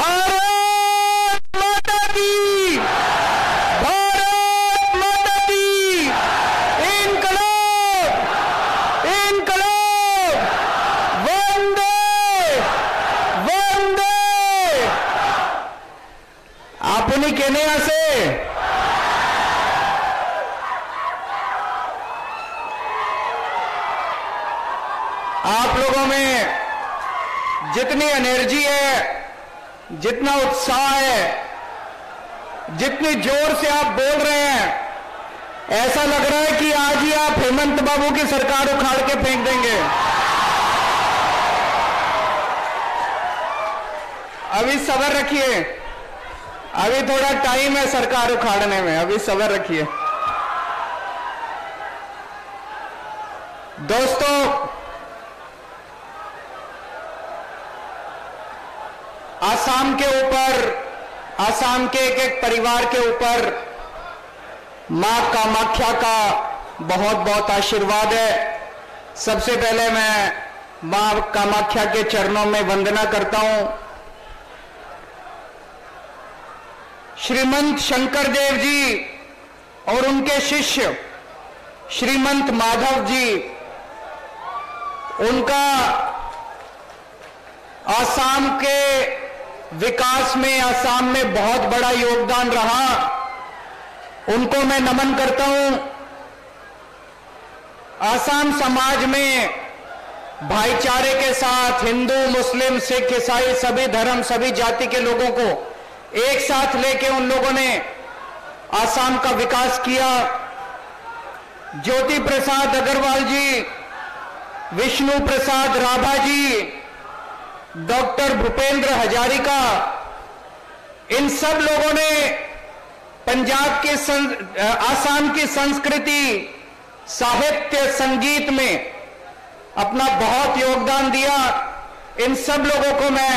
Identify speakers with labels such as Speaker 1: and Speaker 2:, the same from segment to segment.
Speaker 1: भारत माता की, भारत माता की, इनकलाब, इनकलाब, वंदे वंदे। आपने कहने से आप लोगों में जितनी एनर्जी है, जितना उत्साह है, जितनी जोर से आप बोल रहे हैं, ऐसा लग रहा है कि आज ही आप हेमंत बाबू की सरकार उखाड़ के फेंक देंगे। अभी सब्र रखिए, अभी थोड़ा टाइम है सरकार उखाड़ने में, अभी सब्र रखिए। दोस्तों, आसाम के ऊपर, आसाम के एक एक परिवार के ऊपर मां कामाख्या का बहुत बहुत आशीर्वाद है। सबसे पहले मैं मां कामाख्या के चरणों में वंदना करता हूं। श्रीमंत शंकर देव जी और उनके शिष्य श्रीमंत माधव जी, उनका आसाम के विकास में, आसाम में बहुत बड़ा योगदान रहा, उनको मैं नमन करता हूं। आसाम समाज में भाईचारे के साथ हिंदू, मुस्लिम, सिख, ईसाई, सभी धर्म, सभी जाति के लोगों को एक साथ लेके उन लोगों ने आसाम का विकास किया। ज्योति प्रसाद अग्रवाल जी, विष्णु प्रसाद राभा जी, डॉक्टर भूपेंद्र हजारिका, इन सब लोगों ने पंजाब के आसाम की संस्कृति, साहित्य, संगीत में अपना बहुत योगदान दिया। इन सब लोगों को मैं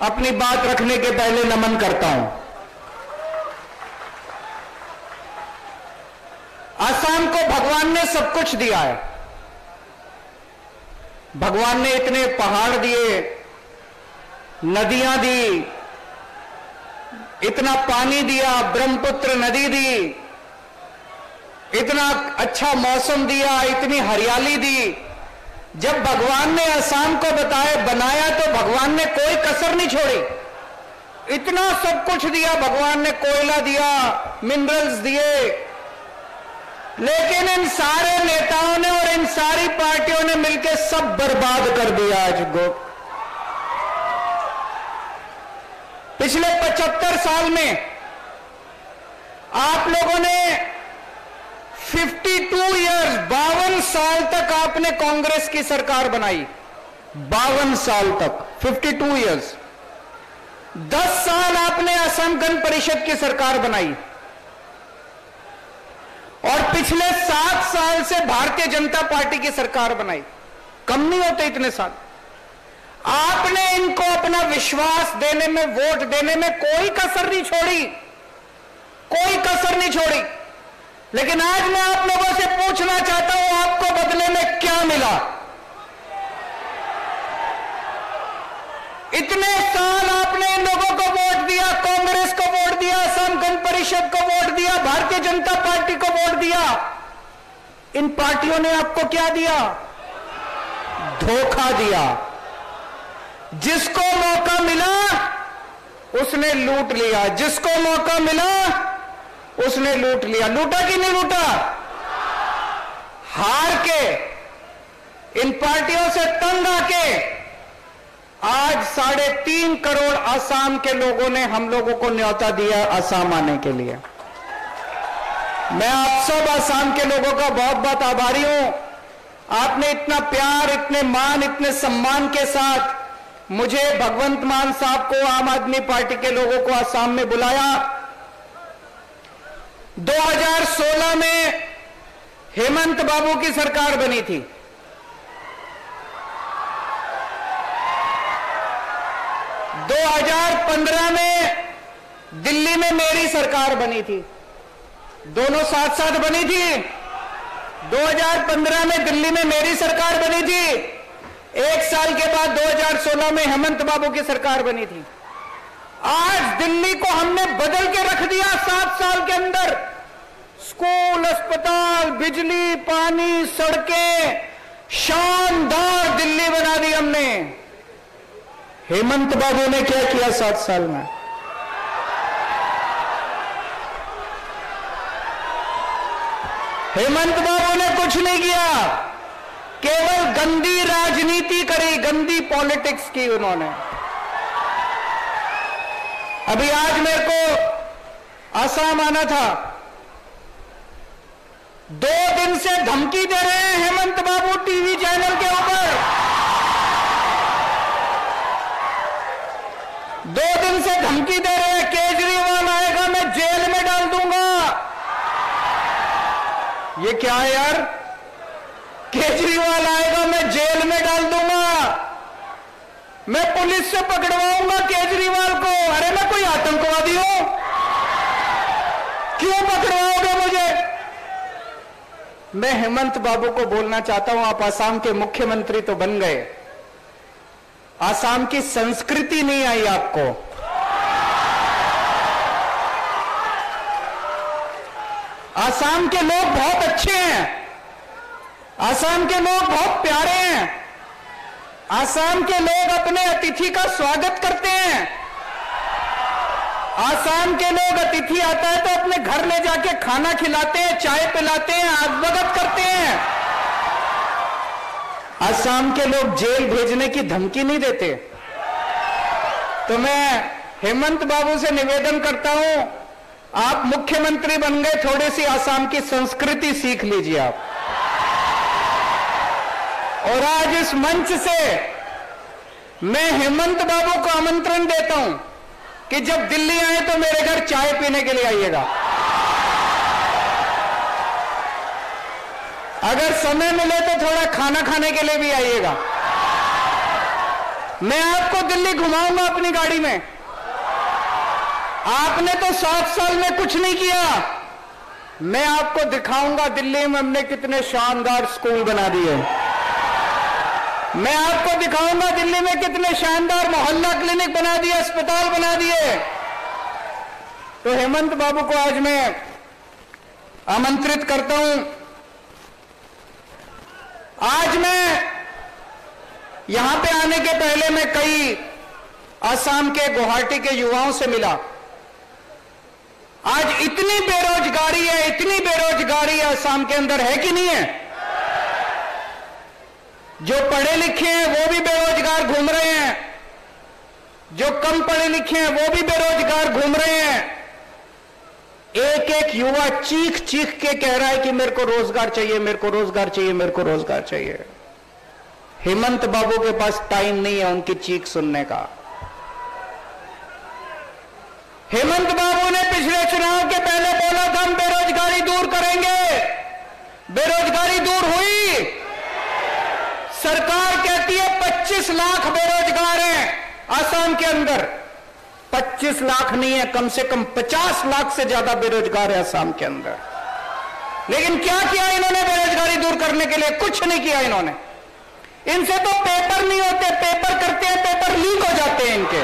Speaker 1: अपनी बात रखने के पहले नमन करता हूं। आसाम को भगवान ने सब कुछ दिया है। भगवान ने इतने पहाड़ दिए, नदियां दी, इतना पानी दिया, ब्रह्मपुत्र नदी दी, इतना अच्छा मौसम दिया, इतनी हरियाली दी। जब भगवान ने आसाम को बनाया तो भगवान ने कोई कसर नहीं छोड़ी। इतना सब कुछ दिया भगवान ने, कोयला दिया, मिनरल्स दिए, लेकिन इन सारे नेताओं ने और इन सारी पार्टियों ने मिलकर सब बर्बाद कर दिया। आज पिछले 75 साल में आप लोगों ने 52 इयर्स, 52 साल तक आपने कांग्रेस की सरकार बनाई। 52 साल तक, 52 इयर्स। 10 साल आपने असम गण परिषद की सरकार बनाई और पिछले 7 साल से भारतीय जनता पार्टी की सरकार बनाई। कम नहीं होते इतने साल। आपने इनको अपना विश्वास देने में, वोट देने में कोई कसर नहीं छोड़ी, कोई कसर नहीं छोड़ी। लेकिन आज मैं आप लोगों से पूछना चाहता हूं, आपको बदले में क्या मिला? इतने साल आपने इन लोगों को वोट दिया, कांग्रेस को वोट दिया, असम गण परिषद को वोट दिया, भारतीय जनता पार्टी को वोट दिया। इन पार्टियों ने आपको क्या दिया? धोखा दिया। जिसको मौका मिला उसने लूट लिया, जिसको मौका मिला उसने लूट लिया। लूटा कि नहीं लूटा? हार के, इन पार्टियों से तंग आके आज 3.5 करोड़ आसाम के लोगों ने हम लोगों को न्योता दिया आसाम आने के लिए। मैं आप सब आसाम के लोगों का बहुत बहुत आभारी हूं। आपने इतना प्यार, इतने मान, इतने सम्मान के साथ मुझे, भगवंत मान साहब को, आम आदमी पार्टी के लोगों को आसाम में बुलाया। 2016 में हेमंत बाबू की सरकार बनी थी। 2015 में दिल्ली में मेरी सरकार बनी थी, दोनों साथ साथ बनी थी। 2015 में दिल्ली में मेरी सरकार बनी थी, 1 साल के बाद 2016 में हेमंत बाबू की सरकार बनी थी। आज दिल्ली को हमने बदल के रख दिया 7 साल के अंदर। स्कूल, अस्पताल, बिजली, पानी, सड़कें, शानदार दिल्ली बना दी हमने। हेमंत बाबू ने क्या किया 7 साल में? हेमंत बाबू ने कुछ नहीं किया, केवल गंदी राजनीति करी, गंदी पॉलिटिक्स की उन्होंने। अभी आज मेरे को आसाम आना था, 2 दिन से धमकी दे रहे हैं हेमंत बाबू टीवी चैनल के ऊपर। 2 दिन से धमकी दे रहे हैं, केजरीवाल आएगा मैं जेल में डाल दूंगा। ये क्या है यार? केजरीवाल आएगा मैं जेल में डाल दूंगा, मैं पुलिस से पकड़वाऊंगा केजरीवाल को। अरे मैं कोई आतंकवादी हूं? क्यों पकड़वाओगे मुझे? मैं हेमंत बाबू को बोलना चाहता हूं, आप आसाम के मुख्यमंत्री तो बन गए, आसाम की संस्कृति नहीं आई आपको। आसाम के लोग बहुत अच्छे हैं, आसाम के लोग बहुत प्यारे हैं, आसाम के लोग अपने अतिथि का स्वागत करते हैं। आसाम के लोग अतिथि आता है तो अपने घर ले जाके खाना खिलाते हैं, चाय पिलाते हैं, आदवगत करते हैं। आसाम के लोग जेल भेजने की धमकी नहीं देते। तो मैं हेमंत बाबू से निवेदन करता हूं, आप मुख्यमंत्री बन गए, थोड़ी सी आसाम की संस्कृति सीख लीजिए आप। और आज इस मंच से मैं हेमंत बाबू को आमंत्रण देता हूं कि जब दिल्ली आए तो मेरे घर चाय पीने के लिए आइएगा। अगर समय मिले तो थोड़ा खाना खाने के लिए भी आइएगा। मैं आपको दिल्ली घुमाऊंगा अपनी गाड़ी में। आपने तो 7 साल में कुछ नहीं किया, मैं आपको दिखाऊंगा दिल्ली में हमने कितने शानदार स्कूल बना दिए। मैं आपको दिखाऊंगा दिल्ली में कितने शानदार मोहल्ला क्लिनिक बना दिए, अस्पताल बना दिए। तो हेमंत बाबू को आज मैं आमंत्रित करता हूं। आज मैं यहां पे आने के पहले मैं कई आसाम के गुवाहाटी के युवाओं से मिला। आज इतनी बेरोजगारी है, इतनी बेरोजगारी है आसाम के अंदर, है कि नहीं है? जो पढ़े लिखे हैं वो भी बेरोजगार घूम रहे हैं, जो कम पढ़े लिखे हैं वो भी बेरोजगार घूम रहे हैं। एक एक युवा चीख चीख के कह रहा है कि मेरे को रोजगार चाहिए, मेरे को रोजगार चाहिए, मेरे को रोजगार चाहिए। हेमंत बाबू के पास टाइम नहीं है उनकी चीख सुनने का। हेमंत बाबू ने पिछले चुनाव के पहले बोला था हम बेरोजगारी दूर करेंगे, बेरोजगारी दूर हुई। सरकार कहती है 25 लाख बेरोजगार हैं आसाम के अंदर। 25 लाख नहीं है, कम से कम 50 लाख से ज्यादा बेरोजगार है आसाम के अंदर। लेकिन क्या किया इन्होंने बेरोजगारी दूर करने के लिए? कुछ नहीं किया इन्होंने। इनसे तो पेपर नहीं होते, पेपर करते हैं, पेपर लीक हो जाते हैं इनके।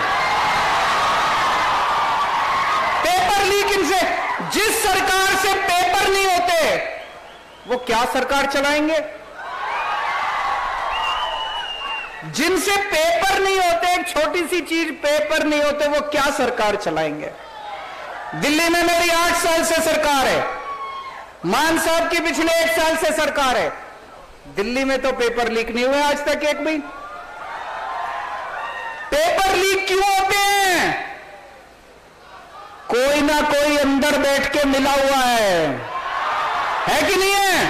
Speaker 1: पेपर लीक इनसे, जिस सरकार से पेपर नहीं होते वो क्या सरकार चलाएंगे? जिनसे पेपर नहीं होते, एक छोटी सी चीज पेपर नहीं होते, वो क्या सरकार चलाएंगे? दिल्ली में मेरी 8 साल से सरकार है, मान साहब की पिछले 1 साल से सरकार है। दिल्ली में तो पेपर लीक नहीं हुए आज तक एक भी। पेपर लीक क्यों होते हैं? कोई ना कोई अंदर बैठ के मिला हुआ है कि नहीं है?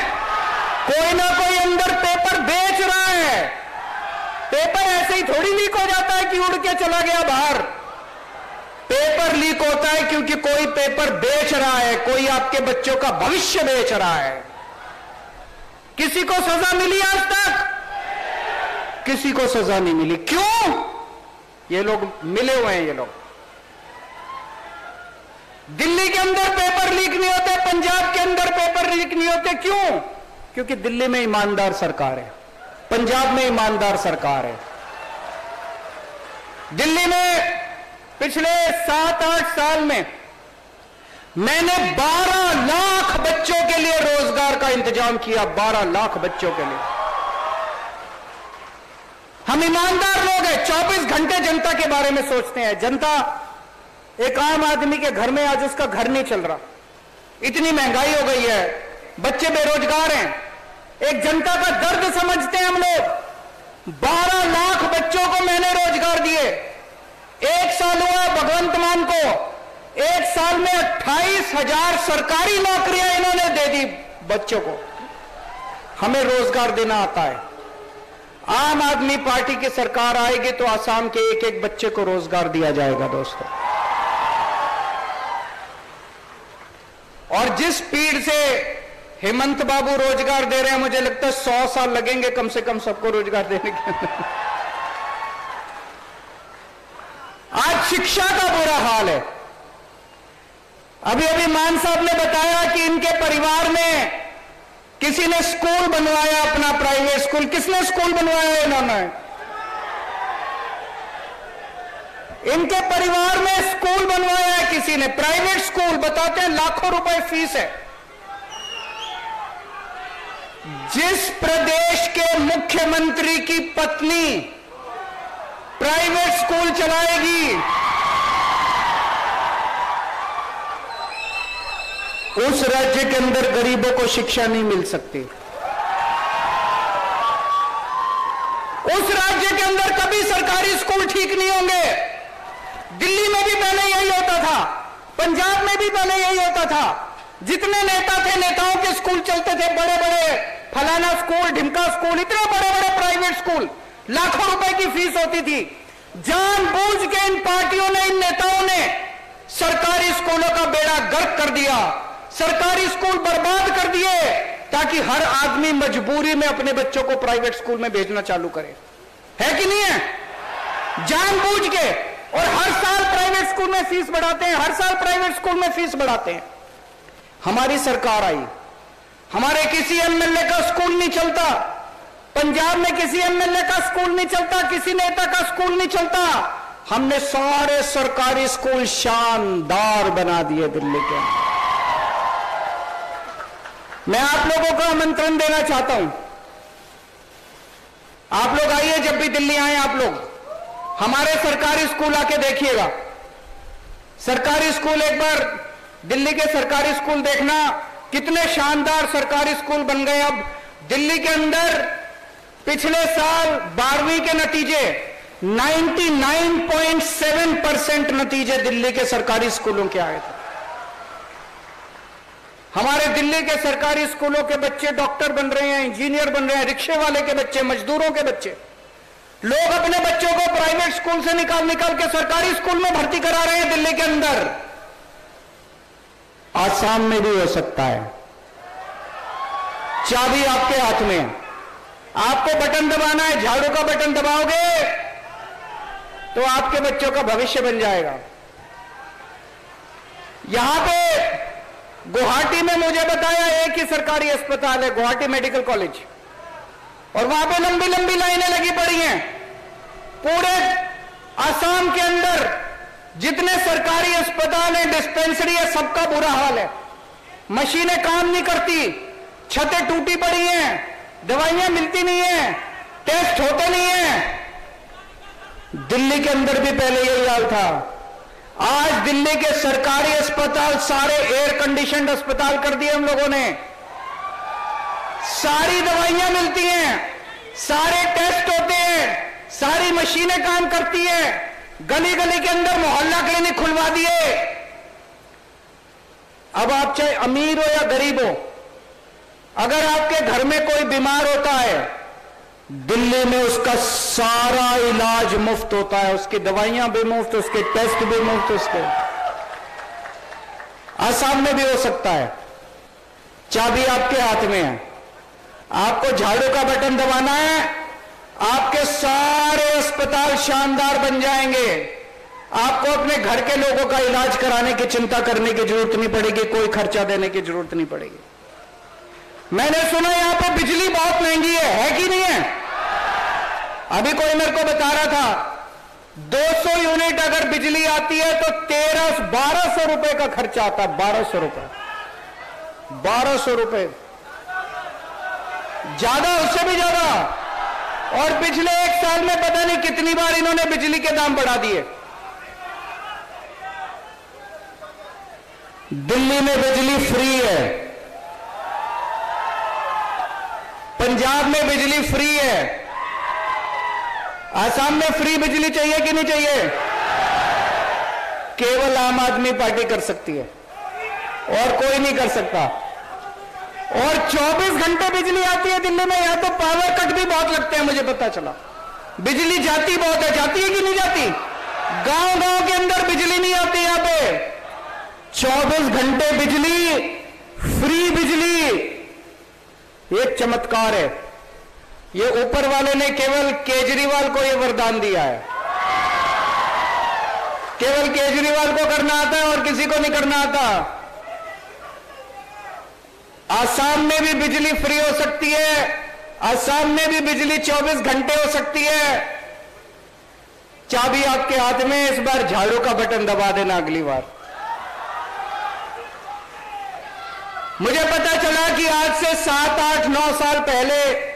Speaker 1: कोई ना कोई अंदर पेपर बेच रहा है। पेपर ऐसे ही थोड़ी लीक हो जाता है कि उड़ के चला गया बाहर। पेपर लीक होता है क्योंकि कोई पेपर बेच रहा है, कोई आपके बच्चों का भविष्य बेच रहा है। किसी को सजा मिली आज तक? किसी को सजा नहीं मिली। क्यों? ये लोग मिले हुए हैं। ये लोग दिल्ली के अंदर पेपर लीक नहीं होते, पंजाब के अंदर पेपर लीक नहीं होते। क्यों? क्योंकि दिल्ली में ईमानदार सरकार है, पंजाब में ईमानदार सरकार है। दिल्ली में पिछले 7-8 साल में मैंने 12 लाख बच्चों के लिए रोजगार का इंतजाम किया। 12 लाख बच्चों के लिए। हम ईमानदार लोग हैं, 24 घंटे जनता के बारे में सोचते हैं। जनता, एक आम आदमी के घर में आज उसका घर नहीं चल रहा, इतनी महंगाई हो गई है, बच्चे बेरोजगार हैं। एक जनता का दर्द समझते हैं हम लोग। 12 लाख बच्चों को मैंने रोजगार दिए। 1 साल हुआ भगवंत मान को, 1 साल में 28,000 सरकारी नौकरियां इन्होंने दे दी बच्चों को। हमें रोजगार देना आता है। आम आदमी पार्टी की सरकार आएगी तो आसाम के एक एक बच्चे को रोजगार दिया जाएगा दोस्तों। और जिस स्पीड से हेमंत बाबू रोजगार दे रहे हैं, मुझे लगता है 100 साल लगेंगे कम से कम सबको रोजगार देने के। आज शिक्षा का बुरा हाल है। अभी अभी मान साहब ने बताया कि इनके परिवार में किसी ने स्कूल बनवाया, अपना प्राइवेट स्कूल। किसने स्कूल बनवाया? इन्होंने। इनके परिवार में स्कूल बनवाया है किसी ने, प्राइवेट स्कूल। बताते हैं लाखों रुपए फीस है। जिस प्रदेश के मुख्यमंत्री की पत्नी प्राइवेट स्कूल चलाएगी, उस राज्य के अंदर गरीबों को शिक्षा नहीं मिल सकती। उस राज्य के अंदर कभी सरकारी स्कूल ठीक नहीं होंगे। दिल्ली में भी पहले यही होता था, पंजाब में भी पहले यही होता था। जितने नेता थे, नेताओं के स्कूल चलते थे, बड़े बड़े फलाना स्कूल, ढिमका स्कूल, इतने बड़े बड़े प्राइवेट स्कूल, लाखों रुपए की फीस होती थी। जानबूझ के इन पार्टियों ने, इन नेताओं ने सरकारी स्कूलों का बेड़ा गर्क कर दिया, सरकारी स्कूल बर्बाद कर दिए, ताकि हर आदमी मजबूरी में अपने बच्चों को प्राइवेट स्कूल में भेजना चालू करे। है कि नहीं है? जानबूझ के। और हर साल प्राइवेट स्कूल में फीस बढ़ाते हैं, हर साल प्राइवेट स्कूल में फीस बढ़ाते हैं। हमारी सरकार आई, हमारे किसी एमएलए का स्कूल नहीं चलता, पंजाब में किसी एमएलए का स्कूल नहीं चलता, किसी नेता का स्कूल नहीं चलता। हमने सारे सरकारी स्कूल शानदार बना दिए दिल्ली के। मैं आप लोगों को आमंत्रण देना चाहता हूं, आप लोग आइए, जब भी दिल्ली आए आप लोग हमारे सरकारी स्कूल आके देखिएगा। सरकारी स्कूल, एक बार दिल्ली के सरकारी स्कूल देखना, कितने शानदार सरकारी स्कूल बन गए। अब दिल्ली के अंदर पिछले साल 12वीं के नतीजे 99.7% नतीजे दिल्ली के सरकारी स्कूलों के आए थे। हमारे दिल्ली के सरकारी स्कूलों के बच्चे डॉक्टर बन रहे हैं, इंजीनियर बन रहे हैं, रिक्शे वाले के बच्चे, मजदूरों के बच्चे। लोग अपने बच्चों को प्राइवेट स्कूल से निकाल के सरकारी स्कूल में भर्ती करा रहे हैं दिल्ली के अंदर। आसाम में भी हो सकता है। चाबी आपके हाथ में, आपको बटन दबाना है, झाड़ू का बटन दबाओगे तो आपके बच्चों का भविष्य बन जाएगा। यहां पे गुवाहाटी में मुझे बताया एक ही सरकारी अस्पताल है, गुवाहाटी मेडिकल कॉलेज, और वहां पे लंबी लंबी लाइनें लगी पड़ी हैं। पूरे आसाम के अंदर जितने सरकारी अस्पताल हैं, डिस्पेंसरी है, सबका बुरा हाल है। मशीनें काम नहीं करती, छतें टूटी पड़ी हैं, दवाइयां मिलती नहीं है, टेस्ट होते नहीं है। दिल्ली के अंदर भी पहले यही हाल था। आज दिल्ली के सरकारी अस्पताल सारे एयर कंडीशनड अस्पताल कर दिए हम लोगों ने। सारी दवाइयां मिलती हैं, सारे टेस्ट होते हैं, सारी मशीनें काम करती हैं। गली गली के अंदर मोहल्ला क्लिनिक खुलवा दिए। अब आप चाहे अमीर हो या गरीब हो, अगर आपके घर में कोई बीमार होता है, दिल्ली में उसका सारा इलाज मुफ्त होता है, उसकी दवाइयां भी मुफ्त, उसके टेस्ट भी मुफ्त। उसके आसाम में भी हो सकता है। चाबी आपके हाथ में है, आपको झाड़ू का बटन दबाना है, आपके सारे अस्पताल शानदार बन जाएंगे। आपको अपने घर के लोगों का इलाज कराने की चिंता करने की जरूरत नहीं पड़ेगी, कोई खर्चा देने की जरूरत नहीं पड़ेगी। मैंने सुना यहां पर बिजली बहुत महंगी है कि नहीं है? अभी कोई मेरे को बता रहा था 200 यूनिट अगर बिजली आती है तो 1200 रुपए का खर्चा आता है। 1200 रुपए, 1200 रुपए, ज्यादा, उससे भी ज्यादा। और पिछले 1 साल में पता नहीं कितनी बार इन्होंने बिजली के दाम बढ़ा दिए। दिल्ली में बिजली फ्री है, पंजाब में बिजली फ्री है, आसाम में फ्री बिजली चाहिए कि नहीं चाहिए? केवल आम आदमी पार्टी कर सकती है और कोई नहीं कर सकता। और 24 घंटे बिजली आती है दिल्ली में। यहां तो पावर कट भी बहुत लगते हैं, मुझे पता चला। बिजली जाती बहुत है, जाती है कि नहीं जाती? गांव गांव के अंदर बिजली नहीं आती। यहां पे 24 घंटे बिजली, फ्री बिजली, ये चमत्कार है। ये ऊपर वाले ने केवल केजरीवाल को ये वरदान दिया है। केवल केजरीवाल को करना आता है और किसी को नहीं करना आता। आसाम में भी बिजली फ्री हो सकती है, आसाम में भी बिजली 24 घंटे हो सकती है। चाबी आपके हाथ में, इस बार झाड़ू का बटन दबा देना अगली बार। मुझे पता चला कि आज से 7, 8, 9 साल पहले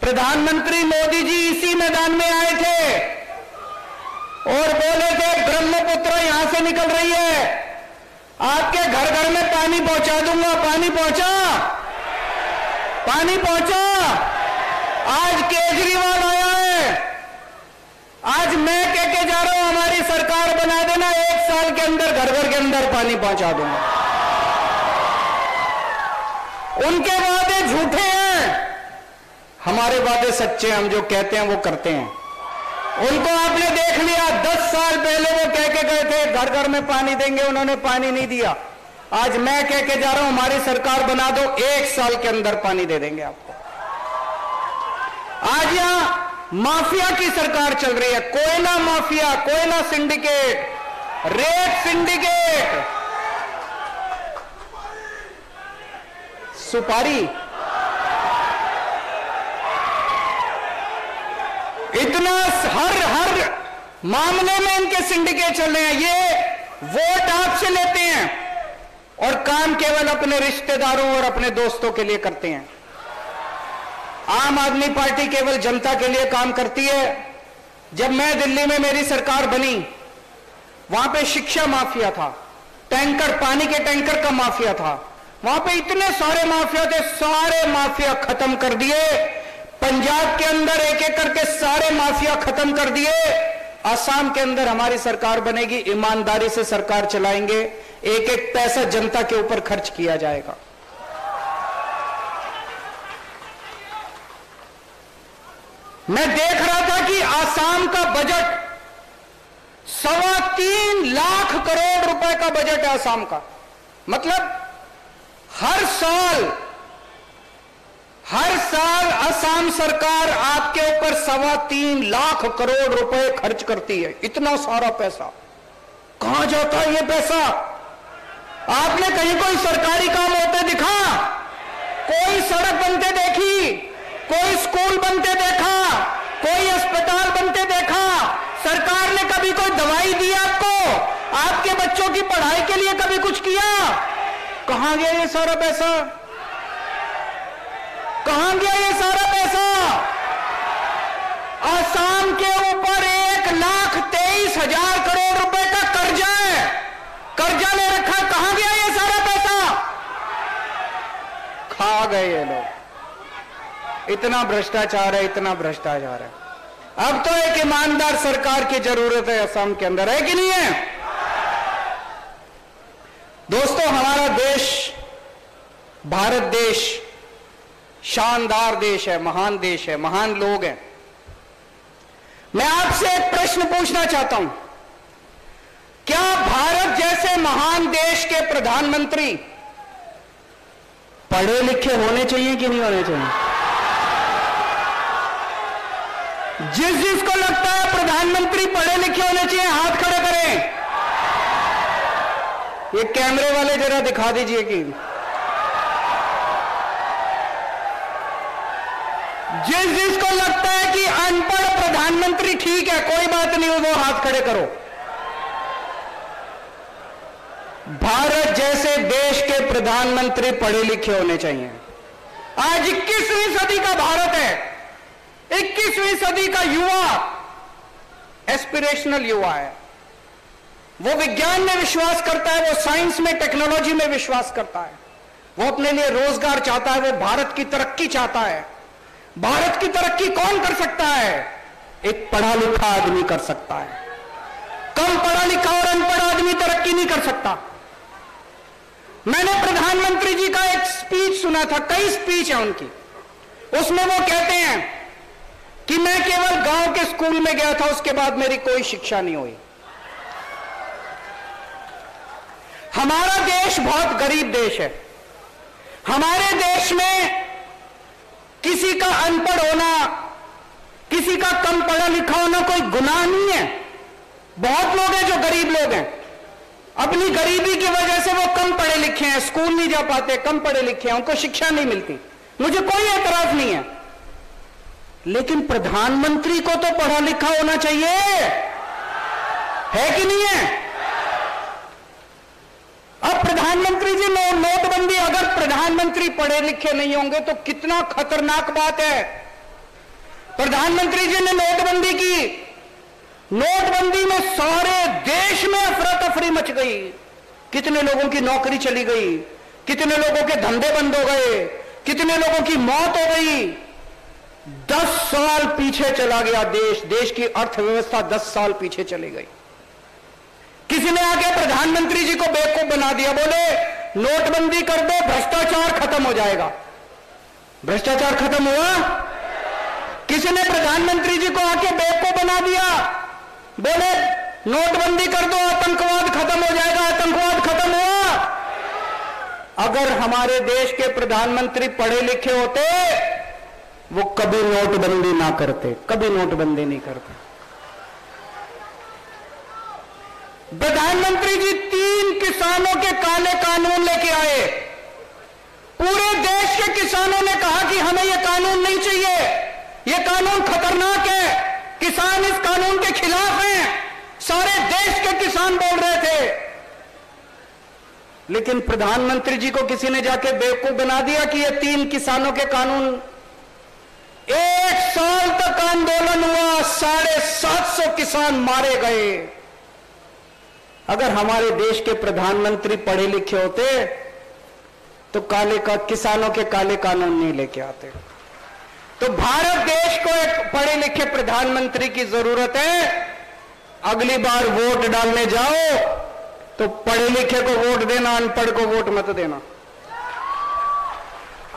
Speaker 1: प्रधानमंत्री मोदी जी इसी मैदान में आए थे और बोले थे ब्रह्मपुत्र यहां से निकल रही है, आपके घर घर में पानी पहुंचा दूंगा। पानी पहुंचा? पानी पहुंचा? आज केजरीवाल आया है, आज मैं कह के जा रहा हूं हमारी सरकार बना देना, 1 साल के अंदर घर घर के अंदर पानी पहुंचा दूंगा। उनके वादे झूठे हैं, हमारे वादे सच्चे हैं। हम जो कहते हैं वो करते हैं। उनको आपने देख लिया, 10 साल पहले वो कह के गए थे घर घर में पानी देंगे, उन्होंने पानी नहीं दिया। आज मैं कह के जा रहा हूं हमारी सरकार बना दो, 1 साल के अंदर पानी दे देंगे आपको। आज यहां माफिया की सरकार चल रही है, कोयला माफिया, कोयला सिंडिकेट, रेत सिंडिकेट, सुपारी, इतना हर मामले में इनके सिंडिकेट चल रहे हैं। ये वोट आपसे लेते हैं और काम केवल अपने रिश्तेदारों और अपने दोस्तों के लिए करते हैं। आम आदमी पार्टी केवल जनता के लिए काम करती है। जब मैं दिल्ली में मेरी सरकार बनी, वहां पे शिक्षा माफिया था, टैंकर, पानी के टैंकर का माफिया था, वहां पे इतने सारे माफिया थे, सारे माफिया खत्म कर दिए। पंजाब के अंदर एक एक करके सारे माफिया खत्म कर दिए। असम के अंदर हमारी सरकार बनेगी, ईमानदारी से सरकार चलाएंगे, एक एक पैसा जनता के ऊपर खर्च किया जाएगा। मैं देख रहा था कि असम का बजट 3.25 लाख करोड़ रुपए का बजट है असम का। मतलब हर साल असम सरकार आपके ऊपर 3.25 लाख करोड़ रुपए खर्च करती है। इतना सारा पैसा कहां जाता है ये पैसा? आपने कहीं कोई सरकारी काम होते दिखा? कोई सड़क बनते देखी? कोई स्कूल बनते देखा? कोई अस्पताल बनते देखा? सरकार ने कभी कोई दवाई दी आपको? आपके बच्चों की पढ़ाई के लिए कभी कुछ किया? कहां गया ये सारा पैसा? कहां गया ये सारा पैसा? असम के ऊपर 1,23,000 करोड़ रुपए का कर्जा है, कर्जा ले रखा। कहां गया ये सारा पैसा? खा गए ये लोग। इतना भ्रष्टाचार है, इतना भ्रष्टाचार है। अब तो एक ईमानदार सरकार की जरूरत है असम के अंदर, है कि नहीं है? दोस्तों, हमारा देश, भारत देश शानदार देश है, महान देश है, महान लोग हैं। मैं आपसे एक प्रश्न पूछना चाहता हूं, क्या भारत जैसे महान देश के प्रधानमंत्री पढ़े लिखे होने चाहिए कि नहीं होने चाहिए? जिसको लगता है प्रधानमंत्री पढ़े लिखे होने चाहिए, हाथ खड़े करें। ये कैमरे वाले जरा दिखा दीजिए कि जिसको लगता है कि अनपढ़ प्रधानमंत्री ठीक है, कोई बात नहीं, वो हाथ खड़े करो। भारत जैसे देश के प्रधानमंत्री पढ़े लिखे होने चाहिए। आज 21वीं सदी का भारत है, 21वीं सदी का युवा एस्पिरेशनल युवा है। वो विज्ञान में विश्वास करता है, वो साइंस में, टेक्नोलॉजी में विश्वास करता है, वो अपने लिए रोजगार चाहता है, वो भारत की तरक्की चाहता है। भारत की तरक्की कौन कर सकता है? एक पढ़ा लिखा आदमी कर सकता है। कम पढ़ा लिखा और अनपढ़ आदमी तरक्की नहीं कर सकता। मैंने प्रधानमंत्री जी का एक स्पीच सुना था, कई स्पीच है उनकी, उसमें वो कहते हैं कि मैं केवल गांव के स्कूल में गया था, उसके बाद मेरी कोई शिक्षा नहीं हुई। हमारा देश बहुत गरीब देश है। हमारे देश में किसी का अनपढ़ होना, किसी का कम पढ़ा लिखा होना कोई गुनाह नहीं है। बहुत लोग हैं जो गरीब लोग हैं, अपनी गरीबी की वजह से वो कम पढ़े लिखे हैं, स्कूल नहीं जा पाते, कम पढ़े लिखे हैं, उनको शिक्षा नहीं मिलती, मुझे कोई एतराज नहीं है। लेकिन प्रधानमंत्री को तो पढ़ा लिखा होना चाहिए, है कि नहीं है? अब प्रधानमंत्री जी नोटबंदी, अगर प्रधानमंत्री पढ़े लिखे नहीं होंगे तो कितना खतरनाक बात है। प्रधानमंत्री जी ने नोटबंदी की, नोटबंदी में सारे देश में अफरा तफरी मच गई, कितने लोगों की नौकरी चली गई, कितने लोगों के धंधे बंद हो गए, कितने लोगों की मौत हो गई। 10 साल पीछे चला गया देश, देश की अर्थव्यवस्था 10 साल पीछे चली गई। किसी ने आके प्रधानमंत्री जी को बेवकूफ बना दिया, बोले नोटबंदी कर दो, भ्रष्टाचार खत्म हो जाएगा। भ्रष्टाचार खत्म हुआ? किसी ने प्रधानमंत्री जी को आके बेवकूफ बना दिया, बोले नोटबंदी कर दो, आतंकवाद खत्म हो जाएगा। आतंकवाद खत्म हुआ? अगर हमारे देश के प्रधानमंत्री पढ़े लिखे होते, वो कभी नोटबंदी ना करते, कभी नोटबंदी नहीं करते। प्रधानमंत्री जी 3 किसानों के काले कानून लेके आए। पूरे देश के किसानों ने कहा कि हमें यह कानून नहीं चाहिए, यह कानून खतरनाक है, किसान इस कानून के खिलाफ हैं। सारे देश के किसान बोल रहे थे, लेकिन प्रधानमंत्री जी को किसी ने जाके बेवकूफ बना दिया कि ये 3 किसानों के कानून। 1 साल तक आंदोलन हुआ, 750 किसान मारे गए। अगर हमारे देश के प्रधानमंत्री पढ़े लिखे होते तो किसानों के काले कानून नहीं लेके आते। तो भारत देश को एक पढ़े लिखे प्रधानमंत्री की जरूरत है। अगली बार वोट डालने जाओ तो पढ़े लिखे को वोट देना, अनपढ़ को वोट मत देना।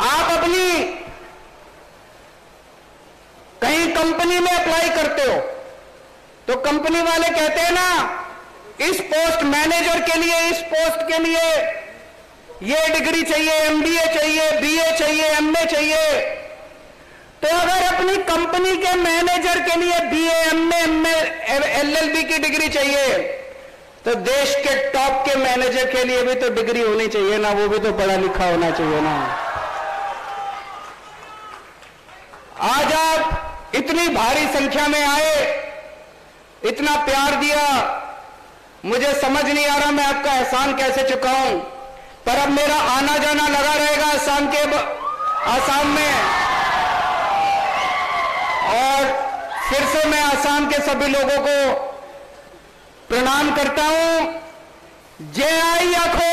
Speaker 1: आप अपनी कहीं कंपनी में अप्लाई करते हो तो कंपनी वाले कहते हैं ना, इस पोस्ट मैनेजर के लिए, इस पोस्ट के लिए ये डिग्री चाहिए, एमबीए चाहिए, बीए चाहिए, एमए चाहिए। तो अगर अपनी कंपनी के मैनेजर के लिए बीए, एमए, एलएलबी की डिग्री चाहिए, तो देश के टॉप के मैनेजर के लिए भी तो डिग्री होनी चाहिए ना, वो भी तो पढ़ा लिखा होना चाहिए ना। आज आप इतनी भारी संख्या में आए, इतना प्यार दिया, मुझे समझ नहीं आ रहा मैं आपका एहसान कैसे चुकाऊं, पर अब मेरा आना जाना लगा रहेगा आसाम में। और फिर से मैं आसाम के सभी लोगों को प्रणाम करता हूं। जय आई अखो।